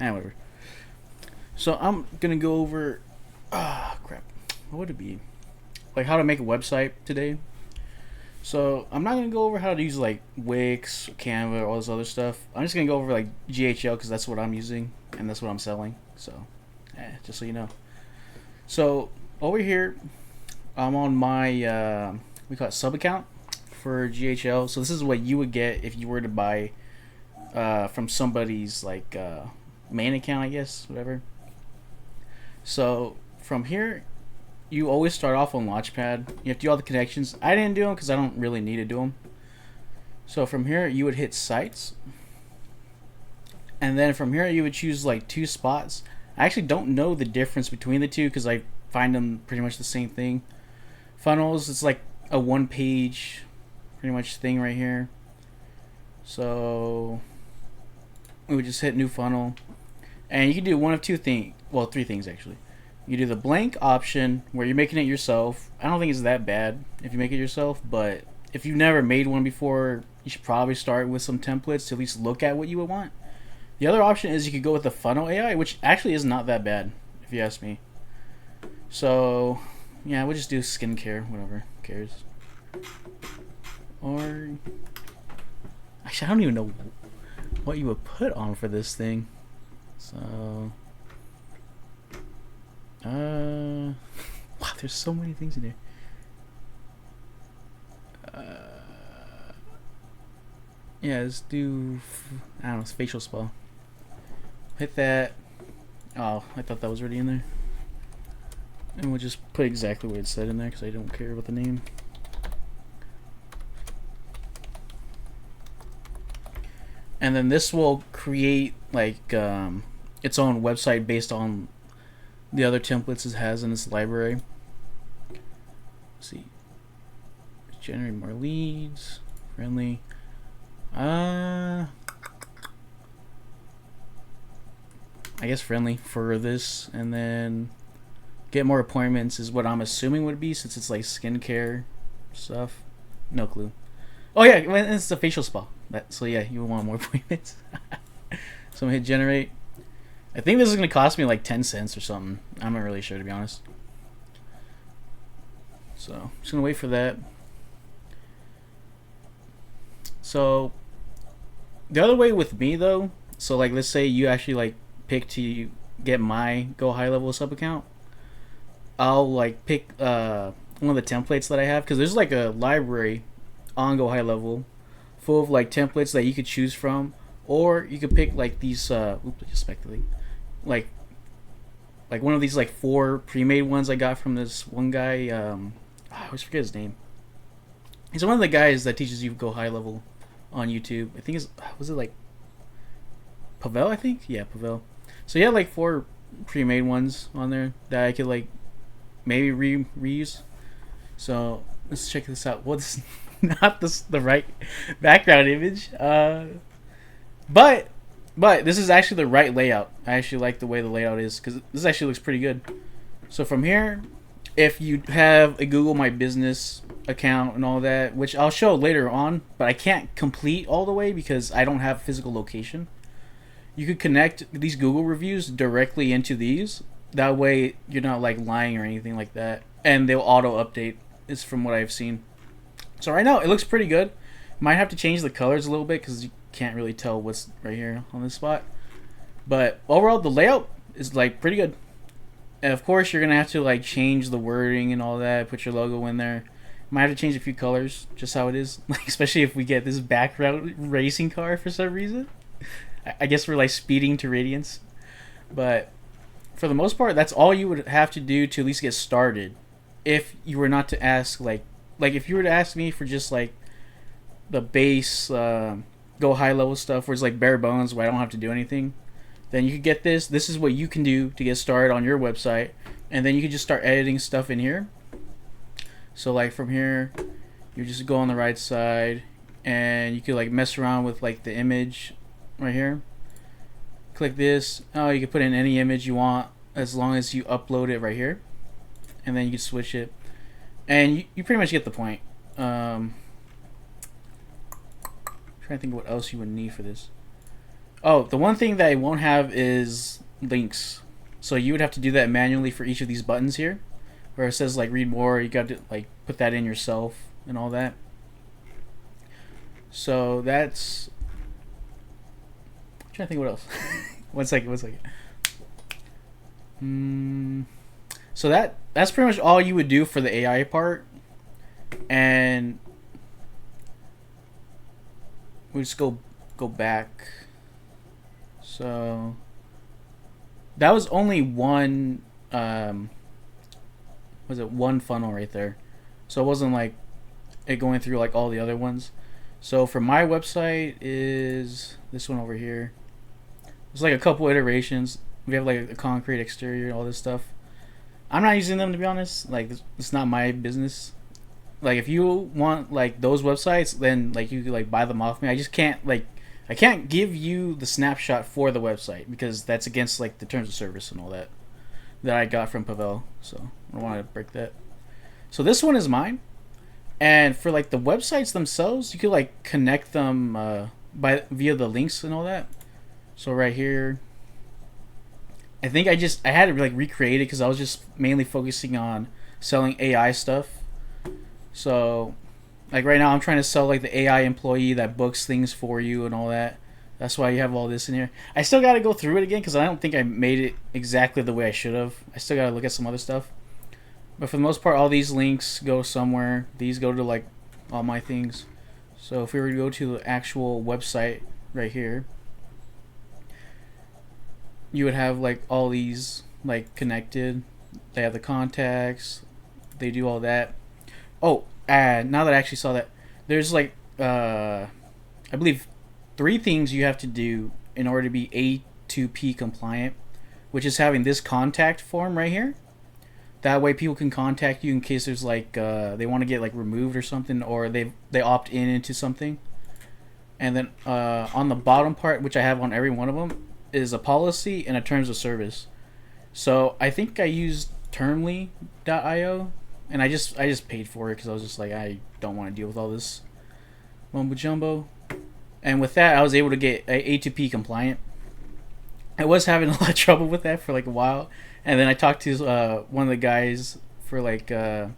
whatever. So I'm gonna go over crap. What would it be? Like how to make a website today. So I'm not gonna go over how to use like Wix, Canva, all this other stuff. I'm just gonna go over like GHL because that's what I'm using and that's what I'm selling. So, just so you know. So over here, I'm on my we call it sub account for GHL. So this is what you would get if you were to buy from somebody's like main account, I guess, whatever. So from here, you always start off on Launchpad. You have to do all the connections. I didn't do them because I don't really need to do them. So from here, you would hit sites, and then from here, you would choose like two spots. I actually don't know the difference between the two because I find them pretty much the same thing. Funnels, it's like a one-page, pretty much thing right here. So we would just hit new funnel, and you can do one of two things. Well, three things actually. You do the blank option where you're making it yourself. I don't think it's that bad if you make it yourself, but if you've never made one before, you should probably start with some templates to at least look at what you would want. The other option is you could go with the funnel AI, which actually is not that bad, if you ask me. So, yeah, we'll just do skincare, whatever, who cares. Or, actually, I don't even know what you would put on for this thing. So, wow, there's so many things in there. Yeah, let's do, I don't know, it's facial spa. Hit that. Oh, I thought that was already in there. And we'll just put exactly what it said in there because I don't care about the name. And then this will create like its own website based on the other templates it has in its library. Let's see. Generate more leads. Friendly. I guess friendly for this, and then get more appointments is what I'm assuming would be since it's like skincare stuff. No clue. Oh yeah, it's a facial spa. So yeah, you want more appointments. So I'm gonna hit generate. I think this is gonna cost me like 10 cents or something. I'm not really sure to be honest. So I'm just gonna wait for that. So the other way with me though, so like let's say you actually like pick to get my Go High Level sub account. I'll like pick one of the templates that I have because there's like a library on Go High Level full of like templates that you could choose from, or you could pick like these respectively, like one of these like 4 pre-made ones I got from this one guy. I always forget his name. He's one of the guys that teaches you Go High Level on YouTube. I think was it like Pavel? I think Pavel. So he had like 4 pre-made ones on there that I could like maybe reuse. So let's check this out. Well, this is not the right background image. But this is actually the right layout. I actually like the way the layout is because this actually looks pretty good. So from here, if you have a Google My Business account and all that, which I'll show later on, but I can't complete all the way because I don't have physical location. You could connect these Google reviews directly into these. That way you're not like lying or anything like that. And they'll auto update, is from what I've seen. So right now it looks pretty good. Might have to change the colors a little bit because you can't really tell what's right here on this spot. But overall the layout is like pretty good. And of course you're going to have to like change the wording and all that, put your logo in there. Might have to change a few colors, just how it is. Like especially if we get this background racing car for some reason. I guess we're like speeding to Radiance. But for the most part, that's all you would have to do to at least get started. If you were not to ask like if you were to ask me for just like the base Go High Level stuff where it's like bare bones where I don't have to do anything, then you could get this. This is what you can do to get started on your website. And then you can just start editing stuff in here. So like from here, you just go on the right side and you could like mess around with like the image right here. Click this. Oh, you can put in any image you want as long as you upload it right here. And then you can switch it. And you pretty much get the point. Trying to think of what else you would need for this. Oh, the one thing that it won't have is links. So you would have to do that manually for each of these buttons here, where it says like read more. You got to like put that in yourself and all that. So that's. I'm trying to think what else. One second. One second. So that's pretty much all you would do for the AI part, and we just go back. So that was only one. Was it one funnel right there? So it wasn't like it going through like all the other ones. So for my website is this one over here. It's like a couple iterations. We have like a concrete exterior, all this stuff. I'm not using them to be honest. Like it's not my business. Like if you want like those websites, then like you could like buy them off me. I just can't like I can't give you the snapshot for the website because that's against like the terms of service and all that I got from Pavel. So I don't want to break that. So this one is mine. And for like the websites themselves, you could like connect them by via the links and all that. So right here, I think I had to like recreate it because I was just mainly focusing on selling AI stuff. So like right now, I'm trying to sell like the AI employee that books things for you and all that. That's why you have all this in here. I still got to go through it again because I don't think I made it exactly the way I should have. I still got to look at some other stuff. But for the most part, all these links go somewhere. These go to like all my things. So if we were to go to the actual website right here, you would have like all these like connected. They have the contacts. They do all that. Oh, and now that I actually saw that, there's like I believe 3 things you have to do in order to be A2P compliant, which is having this contact form right here. That way, people can contact you in case there's like they want to get like removed or something, or they opt in into something. And then on the bottom part, which I have on every one of them, is a policy and a terms of service. So I think I used Termly.io, and I just paid for it because I was just like I don't want to deal with all this mumbo jumbo. And with that, I was able to get A2P compliant. I was having a lot of trouble with that for like a while, and then I talked to one of the guys for like I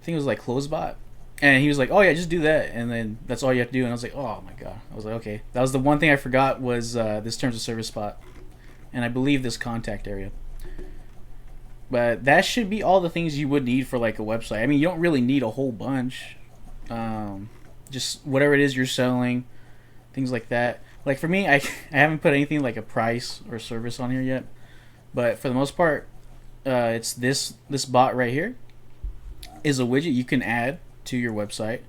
think it was like Closebot, and he was like, "Oh yeah, just do that," and then that's all you have to do. And I was like, "Oh my god!" I was like, "Okay." That was the one thing I forgot was this terms of service spot, and I believe this contact area. But that should be all the things you would need for like a website. I mean, you don't really need a whole bunch. Just whatever it is you're selling, things like that. Like for me, I haven't put anything like a price or service on here yet, but for the most part, it's this bot right here is a widget you can add to your website.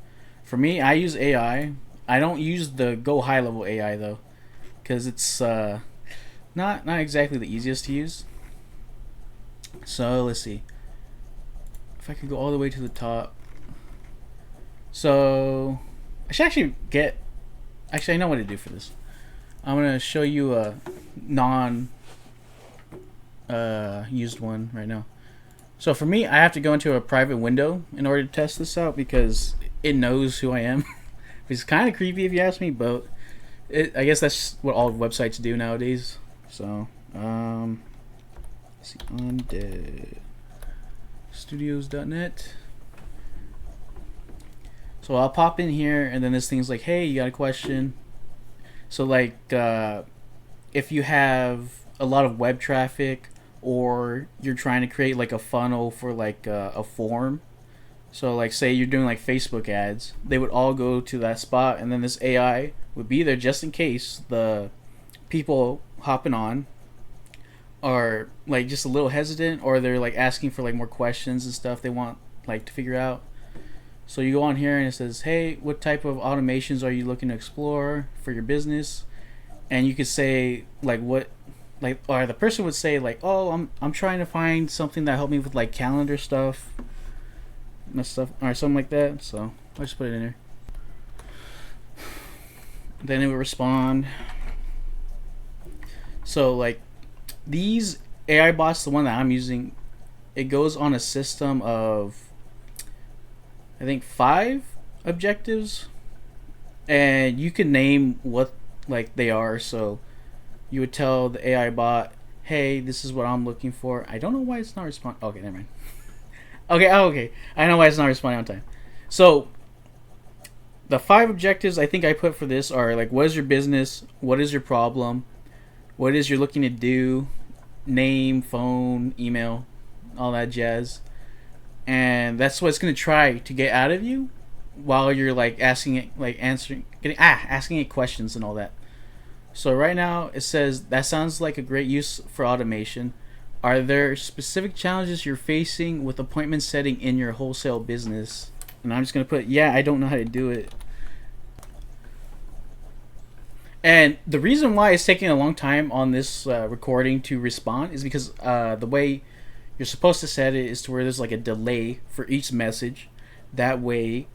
For me, I use AI. I don't use the Go High Level AI though, because it's not exactly the easiest to use. So let's see if I could go all the way to the top. So I should actually get. Actually, I know what to do for this. I'm gonna show you a non used one right now. So for me, I have to go into a private window in order to test this out because it knows who I am. It's kind of creepy if you ask me, but I guess that's what all websites do nowadays. So let's see, undeadstudios.net. So I'll pop in here, and then this thing's like, "Hey, you got a question?" So like, if you have a lot of web traffic, or you're trying to create like a funnel for like a form, so like say you're doing like Facebook ads, they would all go to that spot, and then this AI would be there just in case the people hopping on are like just a little hesitant, or they're like asking for like more questions and stuff they want like to figure out. So you go on here and it says, "Hey, what type of automations are you looking to explore for your business?" And you could say like what, like, or the person would say like, "Oh, I'm trying to find something that help me with like calendar stuff, and stuff, or something like that." So I'll just put it in there. Then it would respond. So like these AI bots, the one that I'm using, it goes on a system of I think 5 objectives, and you can name what like they are. So you would tell the AI bot, "Hey, this is what I'm looking for." I don't know why it's not responding. Okay, never mind. Okay, oh, okay. I know why it's not responding on time. So the five objectives I think I put for this are like, what is your business? What is your problem? What is you're looking to do? Name, phone, email, all that jazz. And that's what it's gonna try to get out of you while you're like asking it, like answering, asking it questions and all that. So right now it says that sounds like a great use for automation. Are there specific challenges you're facing with appointment setting in your wholesale business? And I'm just gonna put, yeah, I don't know how to do it. And the reason why it's taking a long time on this recording to respond is because the way you're supposed to set it is to where there's like a delay for each message. That way,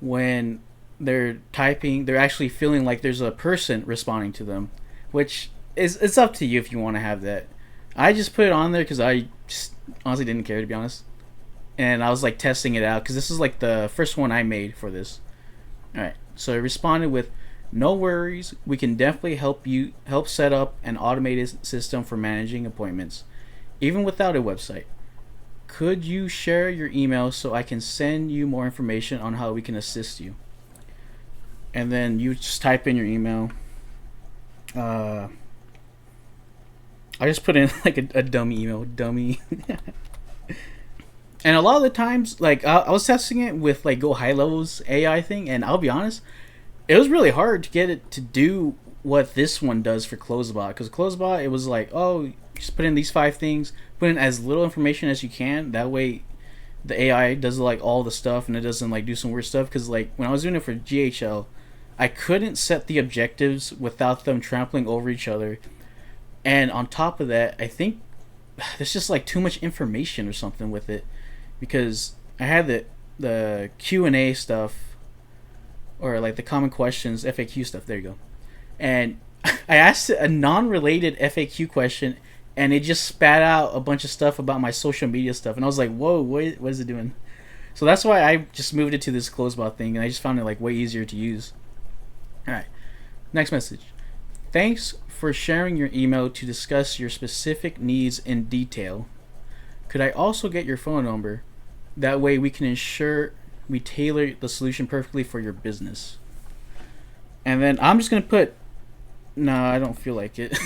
when they're typing, they're actually feeling like there's a person responding to them, which is, it's up to you if you want to have that. I just put it on there because I just honestly didn't care, to be honest, and I was like testing it out because this is like the first one I made for this. All right, so it responded with, "No worries, we can definitely help set up an automated system for managing appointments, even without a website. Could you share your email so I can send you more information on how we can assist you?" And then you just type in your email. Uh, I just put in like a dummy email, dummy. And a lot of the times, like I was testing it with like Go High Level's AI thing, and I'll be honest, it was really hard to get it to do what this one does for Closebot. Because Closebot, it was like, oh, just put in these five things, put in as little information as you can. That way, the AI does like all the stuff, and it doesn't like do some weird stuff. Because like when I was doing it for GHL, I couldn't set the objectives without them trampling over each other. And on top of that, I think there's just like too much information or something with it, because I had the Q&A stuff, or like the common questions, FAQ stuff. There you go. And I asked a non-related FAQ question, and it just spat out a bunch of stuff about my social media stuff, and I was like, "Whoa, what is it doing?" So that's why I just moved it to this Closebot thing, and I just found it like way easier to use. All right, next message. "Thanks for sharing your email to discuss your specific needs in detail. Could I also get your phone number? That way we can ensure we tailor the solution perfectly for your business." And then I'm just gonna put, no, I don't feel like it.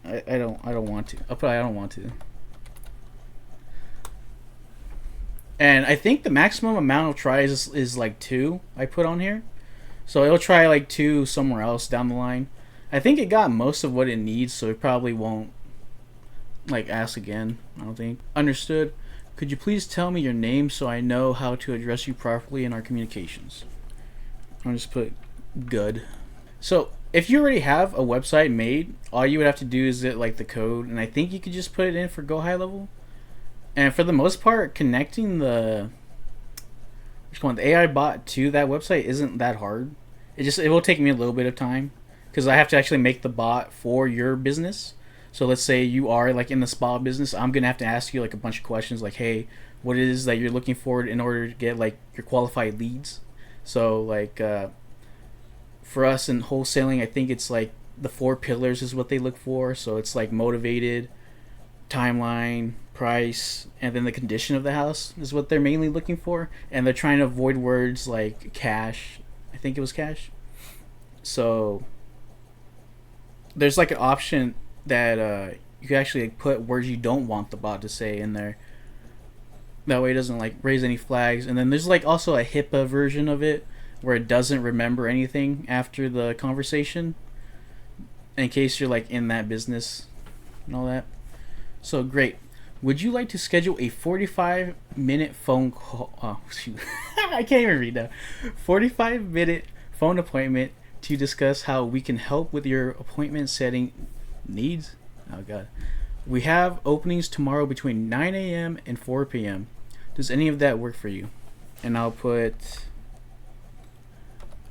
I don't want to. I'll put I don't want to. And I think the maximum amount of tries is like two. I put on here, so it'll try like two somewhere else down the line. I think it got most of what it needs, so it probably won't like ask again. I don't think. Understood. Could you please tell me your name so I know how to address you properly in our communications? I'll just put good. So if you already have a website made, all you would have to do is it like the code, and I think you could just put it in for Go High Level. And for the most part, connecting the the AI bot to that website isn't that hard. It will take me a little bit of time because I have to actually make the bot for your business. So let's say you are like in the spa business, I'm gonna have to ask you like a bunch of questions like, hey, what it is that you're looking for in order to get like your qualified leads. So like for us in wholesaling, I think it's like the four pillars is what they look for. So it's like motivated, timeline, price, and then the condition of the house is what they're mainly looking for. And they're trying to avoid words like cash. I think it was cash. So there's like an option that you can actually like, put words you don't want the bot to say in there. That way it doesn't like raise any flags. And then there's like also a HIPAA version of it where it doesn't remember anything after the conversation in case you're like in that business and all that. So great. Would you like to schedule a 45-minute phone call? Oh, shoot. I can't even read that. 45-minute phone appointment to discuss how we can help with your appointment setting needs? Oh, God. We have openings tomorrow between 9 a.m. and 4 p.m. Does any of that work for you? And I'll put...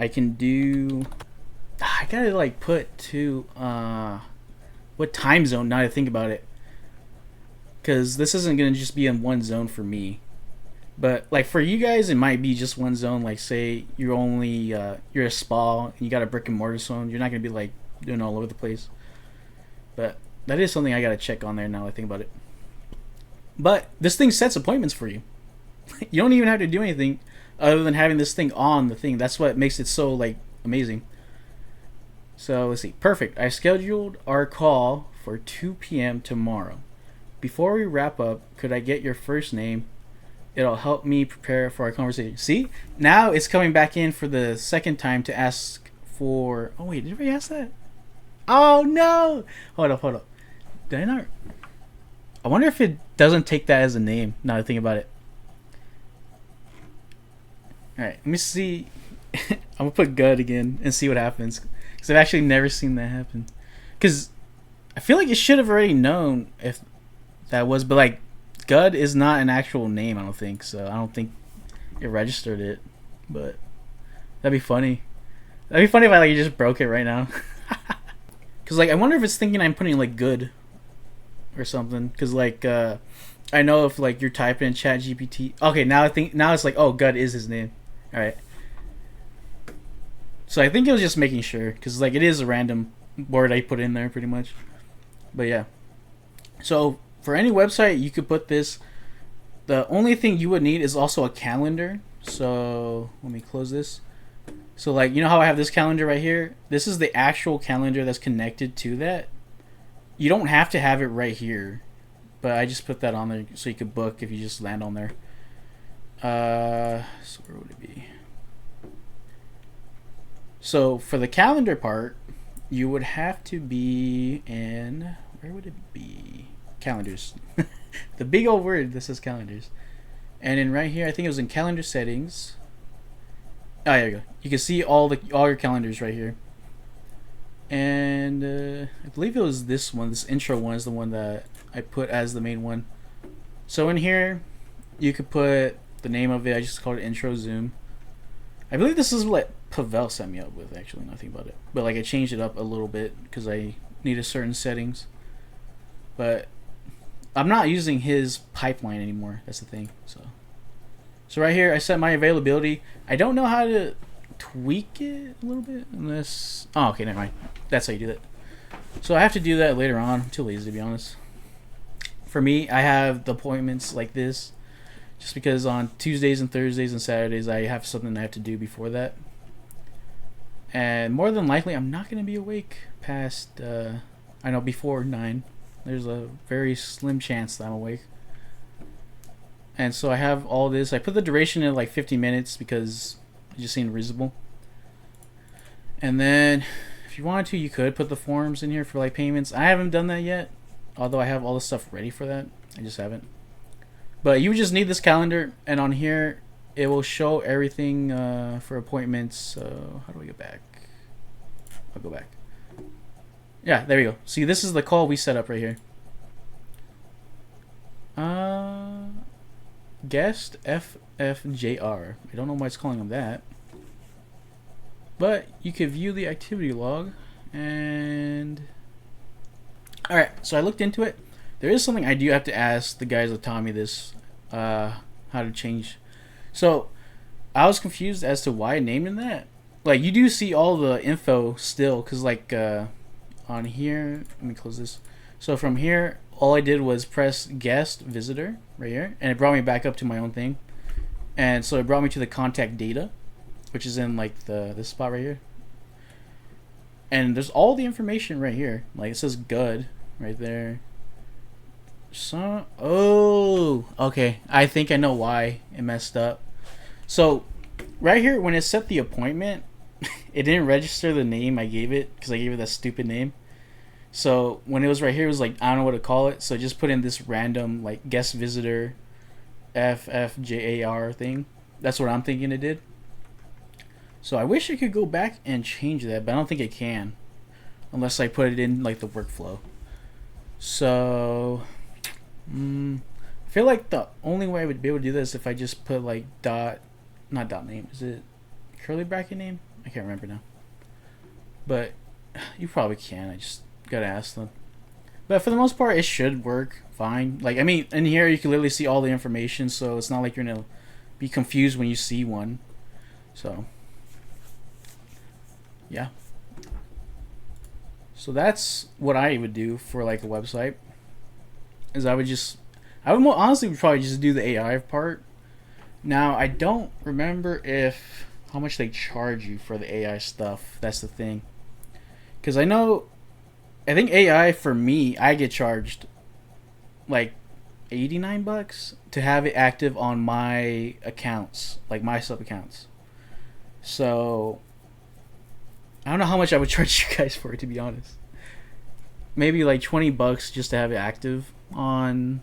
I can do... I gotta, like, put to... what time zone, now that I think about it. Because this isn't going to just be in one zone for me. But like for you guys, it might be just one zone. Like say you're only you're a spa and you got a brick and mortar zone. You're not gonna be like doing all over the place. But that is something I gotta check on there now I think about it. But this thing sets appointments for you. You don't even have to do anything other than having this thing on the thing. That's what makes it so like amazing. So let's see. Perfect. I scheduled our call for 2 p.m. tomorrow. Before we wrap up, could I get your first name? It'll help me prepare for our conversation. See? Now it's coming back in for the second time to ask for... Oh, wait. Did we ask that? Oh, no! Hold up. Did I not... I wonder if it doesn't take that as a name, now that I think about it. Alright, let me see. I'm going to put Good again and see what happens. Because I've actually never seen that happen. Because I feel like it should have already known if that was... But, like, Good is not an actual name, I don't think. So, I don't think it registered it. But that'd be funny. That'd be funny if I, like, just broke it right now. Because, like, I wonder if it's thinking I'm putting, like, Good or something. Because, like, I know if, like, you're typing in ChatGPT. Okay, now it's like, oh, Good is his name. Alright. So I think it was just making sure, because like it is a random word I put in there pretty much. But yeah. So for any website you could put this. The only thing you would need is also a calendar. So let me close this. So like you know how I have this calendar right here? This is the actual calendar that's connected to that. You don't have to have it right here. But I just put that on there so you could book if you just land on there. So where would it be? So for the calendar part, you would have to be in, where would it be? Calendars. The big old word that says calendars. And then right here, I think it was in calendar settings. Oh, there you go. You can see all your calendars right here. And I believe it was this one. This intro one is the one that I put as the main one. So in here, you could put the name of it. I just called it Intro Zoom. I believe this is what Pavel set me up with, actually, nothing about it. But like I changed it up a little bit because I needed certain settings. But I'm not using his pipeline anymore. That's the thing. So right here, I set my availability. I don't know how to tweak it a little bit unless... Oh, okay, never mind. That's how you do that. So I have to do that later on. I'm too lazy, to be honest. For me, I have the appointments like this. Just because on Tuesdays and Thursdays and Saturdays I have something I have to do before that. And more than likely I'm not going to be awake past, I know before 9. There's a very slim chance that I'm awake. And so I have all this. I put the duration in like 50 minutes because it just seemed reasonable. And then if you wanted to, you could put the forms in here for like payments. I haven't done that yet. Although I have all the stuff ready for that. I just haven't. But you just need this calendar, and on here it will show everything for appointments. So how do we go back? I'll go back. Yeah, there we go. See, this is the call we set up right here. Guest FFJR. I don't know why it's calling them that. But you can view the activity log, and alright, so I looked into it. There is something I do have to ask the guys that taught me this, how to change. So, I was confused as to why I named him that. Like, you do see all the info still, because, like, on here, let me close this. So, from here, all I did was press guest visitor, right here, and it brought me back up to my own thing. And so, it brought me to the contact data, which is in, like, this spot right here. And there's all the information right here. Like, it says good right there. So, oh, okay. I think I know why it messed up. So, right here, when it set the appointment, it didn't register the name I gave it because I gave it that stupid name. So, when it was right here, it was like, I don't know what to call it. So, I just put in this random, like, guest visitor FFJAR thing. That's what I'm thinking it did. So, I wish I could go back and change that, but I don't think it can. Unless I put it in, like, the workflow. So... I feel like the only way I would be able to do this is if I just put like not dot name. Is it curly bracket name? I can't remember now. But you probably can. I just gotta ask them. But for the most part, it should work fine. Like, I mean, in here you can literally see all the information, so it's not like you're in a be confused when you see one. So yeah. So that's what I would do for like a website. Is I would more honestly would probably just do the AI part. Now I don't remember if how much they charge you for the AI stuff. That's the thing. Because I think AI for me, I get charged like $89 to have it active on my accounts, like my sub accounts. So I don't know how much I would charge you guys for it, to be honest. Maybe like $20 just to have it active on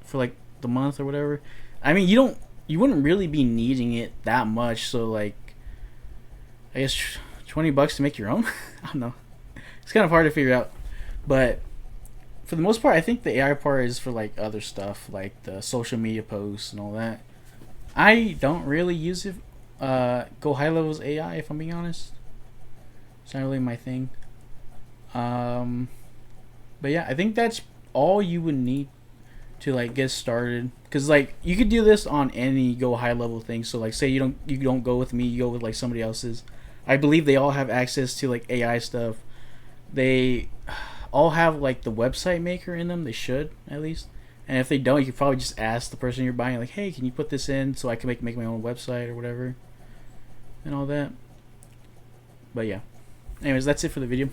for like the month or whatever. I mean, you wouldn't really be needing it that much, so like I guess $20 to make your own. I don't know. It's kind of hard to figure out, but for the most part, I think the AI part is for like other stuff, like the social media posts and all that. I don't really use it. Go high levels AI, if I'm being honest. It's not really my thing. Um, but yeah, I think that's all you would need to like get started. Cause like you could do this on any go high level thing. So like say you don't go with me, you go with like somebody else's. I believe they all have access to like AI stuff. They all have like the website maker in them. They should at least. And if they don't, you could probably just ask the person you're buying, like, "Hey, can you put this in so I can make my own website or whatever, and all that." But yeah. Anyways, that's it for the video.